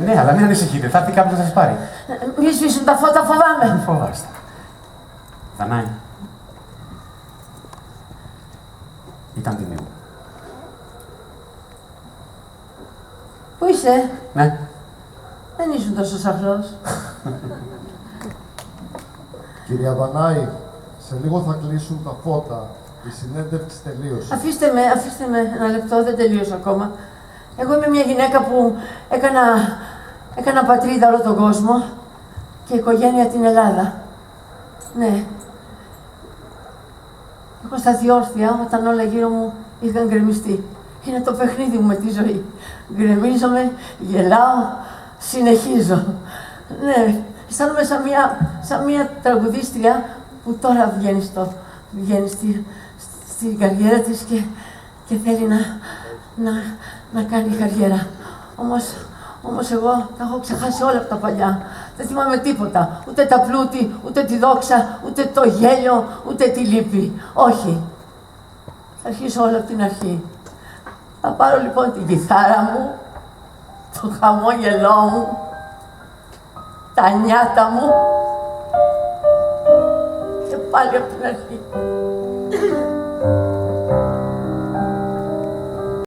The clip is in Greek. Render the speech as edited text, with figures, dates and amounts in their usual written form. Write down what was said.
Ναι, αλλά μην ανησυχείτε, θα έρθει κάποιος να σας πάρει. Μη σβήσουν τα φώτα, φοβάμαι. Μην φοβάστε. Δανάη. Ήταν τιμή μου. Πού είσαι? Ναι. Δεν ήσουν τόσο σαφρός. Κυρία Δανάη, σε λίγο θα κλείσουν τα φώτα. Η συνέντευξη τελείωσε. Αφήστε με ένα λεπτό, δεν τελείωσε ακόμα. Εγώ είμαι μια γυναίκα που έκανα πατρίδα όλο τον κόσμο και οικογένεια την Ελλάδα. Ναι. Εγώ στα διόρθια, όταν όλα γύρω μου είχαν γκρεμιστεί. Είναι το παιχνίδι μου με τη ζωή. Γκρεμίζομαι, γελάω, συνεχίζω. Ναι, αισθάνομαι σαν μια τραγουδίστρια που τώρα βγαίνει στην καριέρα της και θέλει να κάνει καριέρα. Όμως εγώ τα έχω ξεχάσει όλα από τα παλιά. Δεν θυμάμαι τίποτα. Ούτε τα πλούτη, ούτε τη δόξα, ούτε το γέλιο, ούτε τη λύπη. Όχι. Θα αρχίσω όλα από την αρχή. Θα πάρω λοιπόν την κιθάρα μου, το χαμόγελό μου, τα νιάτα μου και πάλι από την αρχή.